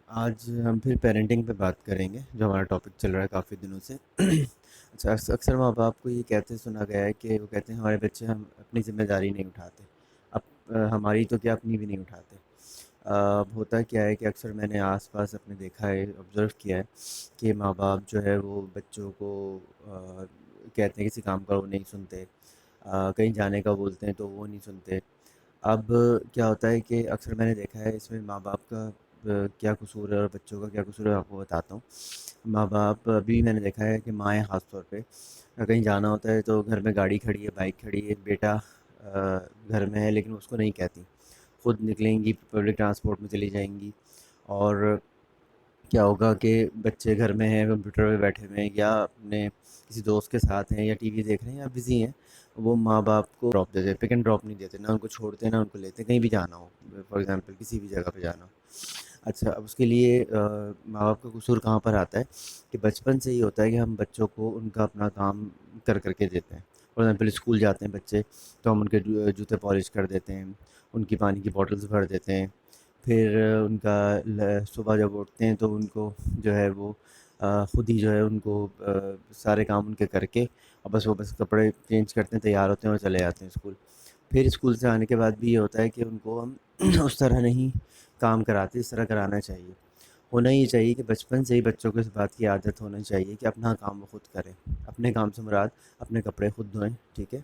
آج ہم پھر پیرنٹنگ پہ بات کریں گے، جو ہمارا ٹاپک چل رہا ہے کافی دنوں سے۔ اچھا، اکثر ماں باپ کو یہ کہتے سنا گیا ہے کہ وہ کہتے ہیں ہمارے بچے ہم اپنی ذمہ داری نہیں اٹھاتے۔ اب ہماری تو کیا اپنی بھی نہیں اٹھاتے۔ ہوتا کیا ہے کہ اکثر میں نے آس پاس اپنے دیکھا ہے، آبزرو کیا ہے کہ ماں باپ جو ہے وہ بچوں کو کہتے ہیں کسی کام کا وہ نہیں سنتے، کہیں جانے کا بولتے ہیں تو وہ نہیں سنتے۔ اب کیا ہوتا ہے کہ اکثر میں نے دیکھا ہے اس میں ماں باپ کا کیا قصور ہے اور بچوں کا کیا قصور ہے، آپ کو بتاتا ہوں۔ ماں باپ ابھی میں نے دیکھا ہے کہ مائیں خاص طور پہ کہیں جانا ہوتا ہے تو گھر میں گاڑی کھڑی ہے، بائک کھڑی ہے، بیٹا گھر میں ہے لیکن اس کو نہیں کہتی، خود نکلیں گی پبلک ٹرانسپورٹ میں چلی جائیں گی۔ اور کیا ہوگا کہ بچے گھر میں ہیں، کمپیوٹر پہ بیٹھے ہوئے ہیں یا اپنے کسی دوست کے ساتھ ہیں یا ٹی وی دیکھ رہے ہیں یا بزی ہیں، وہ ماں باپ کو ڈراپ دیتے، پک اینڈ ڈراپ نہیں دیتے، نہ ان کو چھوڑتے نہ ان کو لیتے، کہیں بھی جانا ہو، فار ایگزامپل کسی بھی جگہ پہ جانا ہو۔ اچھا، اب اس کے لیے ماں باپ کا قصور کہاں پر آتا ہے کہ بچپن سے ہی ہوتا ہے کہ ہم بچوں کو ان کا اپنا کام کر کر کے دیتے ہیں۔ فار ایگزامپل اسکول جاتے ہیں بچے تو ہم ان کے جوتے پالش کر دیتے ہیں، ان کی پانی کی بوٹلز بھر دیتے ہیں، پھر ان کا صبح جب اٹھتے ہیں تو ان کو جو ہے وہ خود ہی جو ہے ان کو سارے کام ان کے کر کے اور بس وہ بس کپڑے چینج کرتے ہیں، تیار ہوتے ہیں اور چلے جاتے ہیں اسکول۔ پھر اسکول سے آنے کے بعد بھی یہ ہوتا ہے کہ ان کو ہم اس طرح نہیں کام کراتے اس طرح کرانا چاہیے۔ ہونا یہ چاہیے کہ بچپن سے ہی بچوں کو اس بات کی عادت ہونا چاہیے کہ اپنا کام وہ خود کریں۔ اپنے کام سے مراد اپنے کپڑے خود دھوئیں، ٹھیک ہے،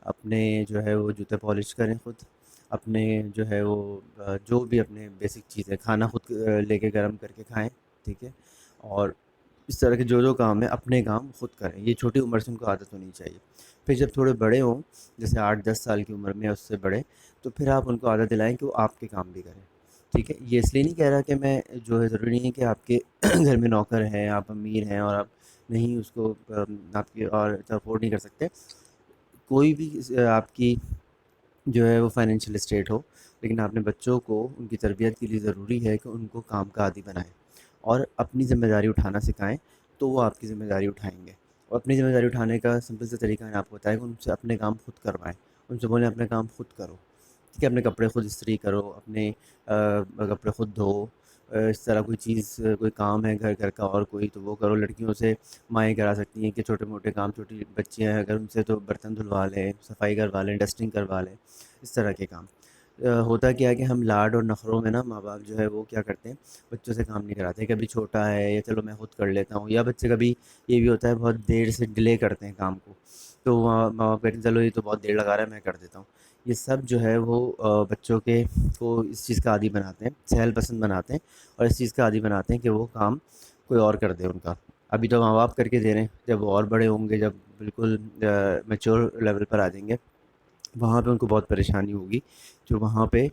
اپنے جو ہے وہ جوتے پالش کریں خود، اپنے جو ہے وہ جو بھی اپنے بیسک چیزیں، کھانا خود لے کے گرم کر کے کھائیں، ٹھیک ہے، اور اس طرح کے جو کام ہے اپنے کام خود کریں۔ یہ چھوٹی عمر سے ان کو عادت ہونی چاہیے۔ پھر جب تھوڑے بڑے ہوں، جیسے 8-10 سال کی عمر میں یا اس سے بڑے، تو پھر آپ ان کو عادت دلائیں کہ وہ آپ کے کام بھی کریں، ٹھیک ہے۔ یہ اس لیے نہیں کہہ رہا کہ میں جو ہے ضروری نہیں ہے کہ آپ کے گھر میں نوکر ہیں، آپ امیر ہیں اور آپ نہیں اس کو آپ کی اور افورڈ نہیں کر سکتے، کوئی بھی آپ کی جو ہے وہ فائنینشیل اسٹیٹ ہو، لیکن آپ نے بچوں کو ان کی تربیت کے لیے ضروری ہے کہ ان کو کام کا عادی بنائیں اور اپنی ذمہ داری اٹھانا سکھائیں، تو وہ آپ کی ذمہ داری اٹھائیں گے۔ اور اپنی ذمہ داری اٹھانے کا سمپل سے طریقہ میں نے آپ کو بتایا کہ ان سے اپنے کام خود کروائیں، ان سے بولیں اپنے کام خود کرو، ٹھیک ہے، اپنے کپڑے خود استری کرو، اپنے کپڑے خود دھو، اس طرح کوئی چیز کوئی کام ہے گھر کا اور کوئی تو وہ کرو۔ لڑکیوں سے مائیں کرا سکتی ہیں کہ چھوٹے موٹے کام، چھوٹی بچیاں ہیں اگر ان سے تو برتن دھلوا لیں، صفائی کروا لیں، ڈسٹنگ کروا لیں، اس طرح کے کام۔ ہوتا کیا ہے کہ ہم لاڈ اور نخروں میں نا ماں باپ جو ہے وہ کیا کرتے ہیں، بچوں سے کام نہیں کراتے، کبھی چھوٹا ہے یا چلو میں خود کر لیتا ہوں، یا بچے کبھی یہ بھی ہوتا ہے بہت دیر سے ڈیلے کرتے ہیں کام کو، تو ماں باپ کہتے ہیں چلو یہ تو بہت دیر لگا رہا ہے میں کر دیتا ہوں۔ یہ سب جو ہے وہ بچوں کے کو اس چیز کا عادی بناتے ہیں، سہل پسند بناتے ہیں، اور اس چیز کا عادی بناتے ہیں کہ وہ کام کوئی اور کر دے ان کا۔ ابھی تو ماں باپ کر کے دے رہے ہیں، جب وہ اور بڑے ہوں گے، جب بالکل میچور لیول پر آ جائیں گے، وہاں پہ ان کو بہت پریشانی ہوگی، جو وہاں پہ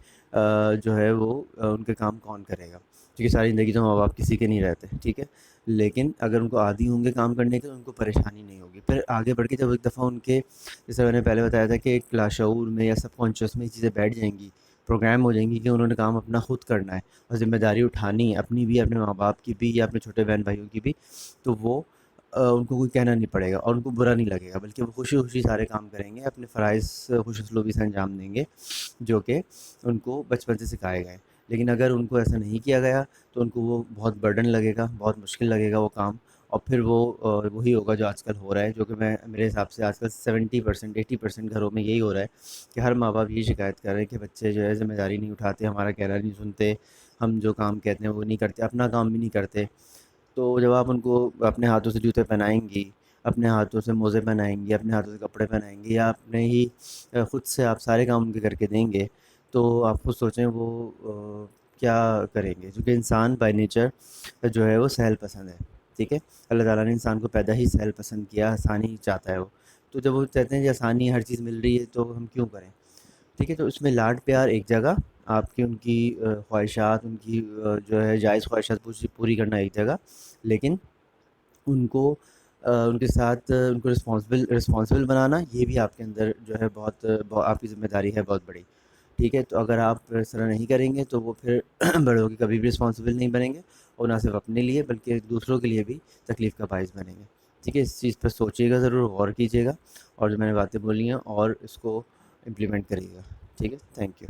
جو ہے وہ ان کے کام کون کرے گا، کیونکہ ساری زندگی تو ماں باپ کسی کے نہیں رہتے، ٹھیک ہے۔ لیکن اگر ان کو عادی ہوں گے کام کرنے کے تو ان کو پریشانی نہیں ہوگی۔ پھر آگے بڑھ کے جب ایک دفعہ ان کے، جیسے میں نے پہلے بتایا تھا کہ ایک لاشعور میں یا سب کانشیس میں یہ چیزیں بیٹھ جائیں گی، پروگرام ہو جائیں گی کہ انہوں نے کام اپنا خود کرنا ہے اور ذمہ داری اٹھانی ہے، اپنی بھی، اپنے ماں باپ کی بھی یا اپنے چھوٹے بہن بھائیوں کی بھی، تو وہ ان کو کوئی کہنا نہیں پڑے گا اور ان کو برا نہیں لگے گا، بلکہ وہ خوشی خوشی سارے کام کریں گے، اپنے فرائض خوش اسلوبی سے انجام دیں گے، جو کہ ان کو بچپن سے سکھائے گئے۔ لیکن اگر ان کو ایسا نہیں کیا گیا تو ان کو وہ بہت برڈن لگے گا، بہت مشکل لگے گا وہ کام، اور پھر وہ وہی ہوگا جو آج کل ہو رہا ہے، جو کہ میرے حساب سے آج کل 70% 80% گھروں میں یہی ہو رہا ہے کہ ہر ماں باپ یہ شکایت کر رہے ہیں کہ بچے جو ہے ذمہ داری نہیں اٹھاتے، ہمارا کہنا نہیں سنتے، ہم جو کام کہتے ہیں وہ نہیں کرتے، اپنا کام بھی نہیں کرتے۔ تو جب آپ ان کو اپنے ہاتھوں سے جوتے پہنائیں گی، اپنے ہاتھوں سے موزے پہنائیں گی، اپنے ہاتھوں سے کپڑے پہنائیں گے، یا اپنے ہی خود سے آپ سارے کام ان کے کر کے دیں گے، تو آپ خود سوچیں وہ کیا کریں گے، کیونکہ انسان بائی نیچر جو ہے وہ سہل پسند ہے، ٹھیک ہے۔ اللہ تعالیٰ نے انسان کو پیدا ہی سہل پسند کیا، آسانی چاہتا ہے وہ، تو جب وہ کہتے ہیں کہ آسانی ہر چیز مل رہی ہے تو ہم کیوں کریں، ٹھیک ہے۔ تو اس میں لاڈ پیار ایک جگہ، آپ کی ان کی خواہشات، ان کی جو ہے جائز خواہشات پوری کرنا ایک جگہ، لیکن ان کو ان کے ساتھ ان کو رسپانسبل بنانا، یہ بھی آپ کے اندر جو ہے بہت آپ کی ذمہ داری ہے بہت بڑی، ٹھیک ہے۔ تو اگر آپ اس طرح نہیں کریں گے تو وہ پھر بڑے ہو کے کبھی بھی رسپانسبل نہیں بنیں گے، اور نہ صرف اپنے لیے بلکہ دوسروں کے لیے بھی تکلیف کا باعث بنیں گے، ٹھیک ہے۔ اس چیز پر سوچیے گا، ضرور غور کیجیے گا، اور جو میں نے باتیں بولی ہیں اور اس کو امپلیمنٹ کریے گا، ٹھیک ہے۔ Thank you.